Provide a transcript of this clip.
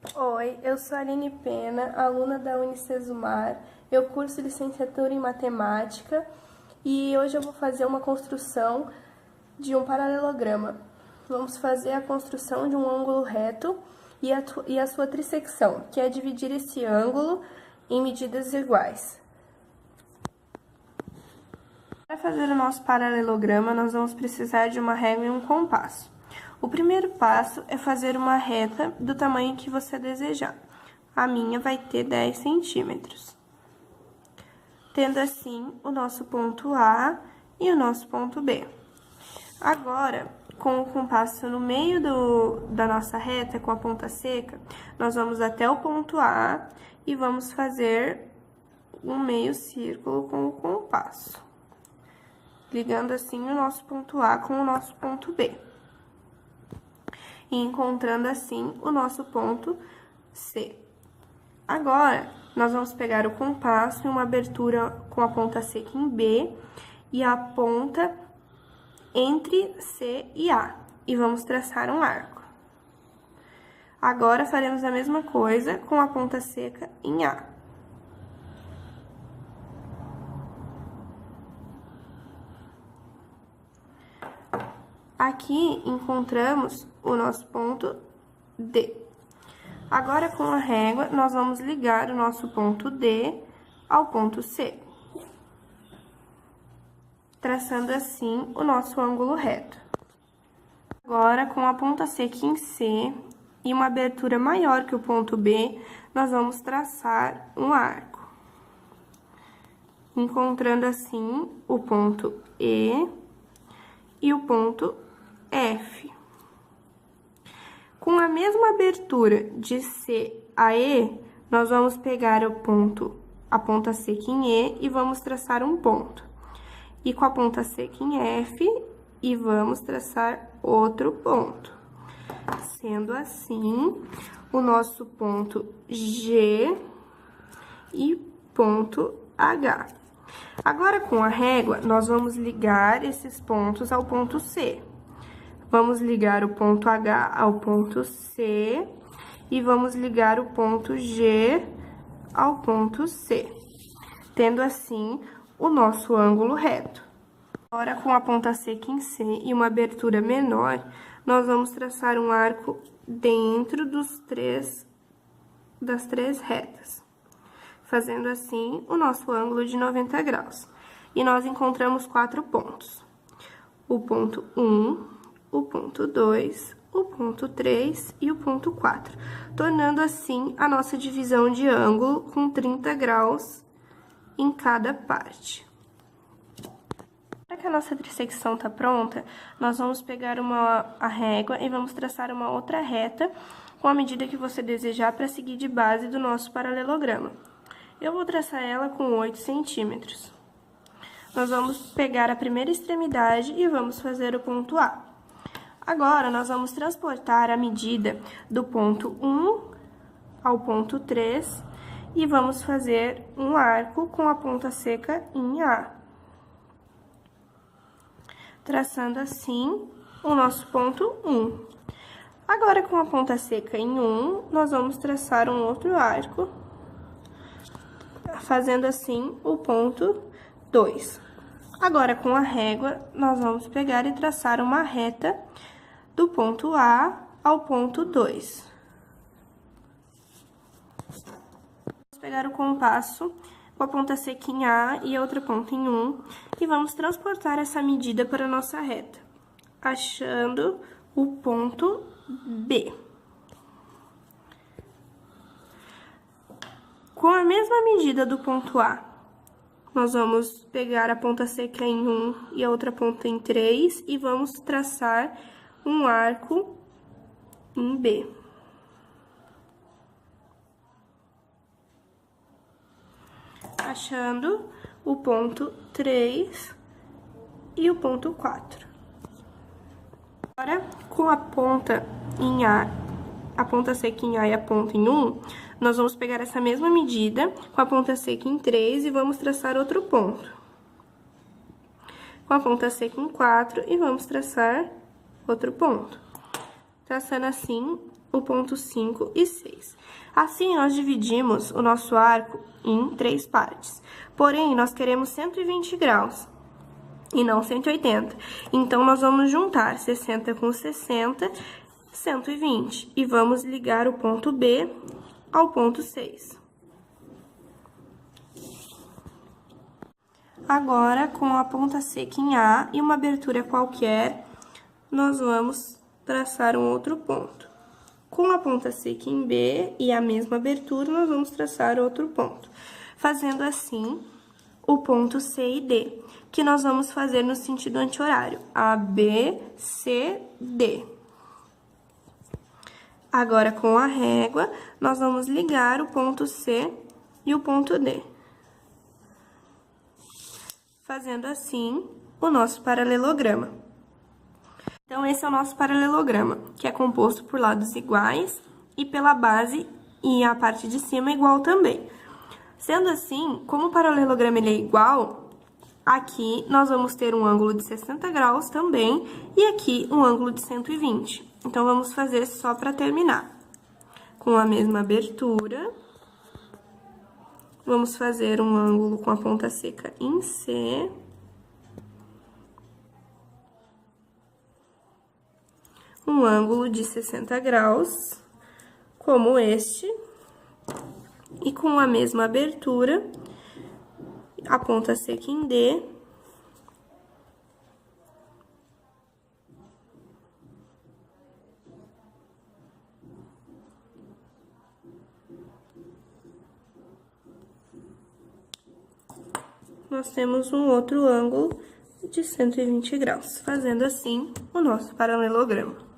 Oi, eu sou a Aline Pena, aluna da Unicesumar. Eu curso licenciatura em matemática e hoje eu vou fazer uma construção de um paralelograma. Vamos fazer a construção de um ângulo reto e a sua trissecção, que é dividir esse ângulo em medidas iguais. Para fazer o nosso paralelograma, nós vamos precisar de uma régua e um compasso. O primeiro passo é fazer uma reta do tamanho que você desejar. A minha vai ter 10 centímetros. Tendo assim o nosso ponto A e o nosso ponto B. Agora, com o compasso no meio da nossa reta, com a ponta seca, nós vamos até o ponto A e vamos fazer um meio círculo com o compasso, ligando assim o nosso ponto A com o nosso ponto B. E encontrando assim o nosso ponto C. Agora, nós vamos pegar o compasso e uma abertura com a ponta seca em B e a ponta entre C e A. E vamos traçar um arco. Agora, faremos a mesma coisa com a ponta seca em A. Aqui, encontramos o nosso ponto D. Agora, com a régua, nós vamos ligar o nosso ponto D ao ponto C, traçando assim o nosso ângulo reto. Agora, com a ponta seca em C e uma abertura maior que o ponto B, nós vamos traçar um arco, encontrando assim o ponto E e o ponto F. Com a mesma abertura de C a E, nós vamos pegar a ponta seca em E e vamos traçar um ponto. E com a ponta seca em F, e vamos traçar outro ponto. Sendo assim, o nosso ponto G e ponto H. Agora, com a régua, nós vamos ligar esses pontos ao ponto C. Vamos ligar o ponto H ao ponto C e vamos ligar o ponto G ao ponto C, tendo assim o nosso ângulo reto. Agora, com a ponta seca em C e uma abertura menor, nós vamos traçar um arco dentro das três retas, fazendo assim o nosso ângulo de 90 graus. E nós encontramos 4 pontos: o ponto 1, o ponto 2, o ponto 3 e o ponto 4, tornando assim a nossa divisão de ângulo com 30 graus em cada parte. Para que a nossa trissecção está pronta, nós vamos pegar a régua e vamos traçar uma outra reta com a medida que você desejar para seguir de base do nosso paralelograma. Eu vou traçar ela com 8 centímetros. Nós vamos pegar a primeira extremidade e vamos fazer o ponto A. Agora, nós vamos transportar a medida do ponto 1 ao ponto 3 e vamos fazer um arco com a ponta seca em A, traçando assim o nosso ponto 1. Agora, com a ponta seca em 1, nós vamos traçar um outro arco, fazendo assim o ponto 2. Agora, com a régua, nós vamos pegar e traçar uma reta do ponto A ao ponto 2. Vamos pegar o compasso com a ponta seca em A e a outra ponta em 1 e vamos transportar essa medida para a nossa reta, achando o ponto B. Com a mesma medida do ponto A, nós vamos pegar a ponta seca em 1 e a outra ponta em 3 e vamos traçar um arco em B. Achando o ponto 3 e o ponto 4. Agora, com a ponta em A, a ponta seca em A e a ponta em 1, nós vamos pegar essa mesma medida com a ponta seca em 3 e vamos traçar outro ponto. Com a ponta seca em 4 e vamos traçar outro ponto. Traçando assim o ponto 5 e 6. Assim, nós dividimos o nosso arco em 3 partes. Porém, nós queremos 120 graus e não 180. Então, nós vamos juntar 60 com 60, 120. E vamos ligar o ponto B ao ponto 6. Agora, com a ponta seca em A e uma abertura qualquer, nós vamos traçar um outro ponto. Com a ponta seca em B e a mesma abertura, nós vamos traçar outro ponto. Fazendo assim, o ponto C e D, que nós vamos fazer no sentido anti-horário. A, B, C, D. Agora, com a régua, nós vamos ligar o ponto C e o ponto D. Fazendo assim, o nosso paralelograma. Então, esse é o nosso paralelograma, que é composto por lados iguais e pela base e a parte de cima igual também. Sendo assim, como o paralelograma ele é igual, aqui nós vamos ter um ângulo de 60 graus também e aqui um ângulo de 120. Então, vamos fazer só para terminar. Com a mesma abertura, vamos fazer um ângulo com a ponta seca em C. Um ângulo de 60 graus, como este, e com a mesma abertura, a ponta seca em D, nós temos um outro ângulo de 120 graus, fazendo assim o nosso paralelograma.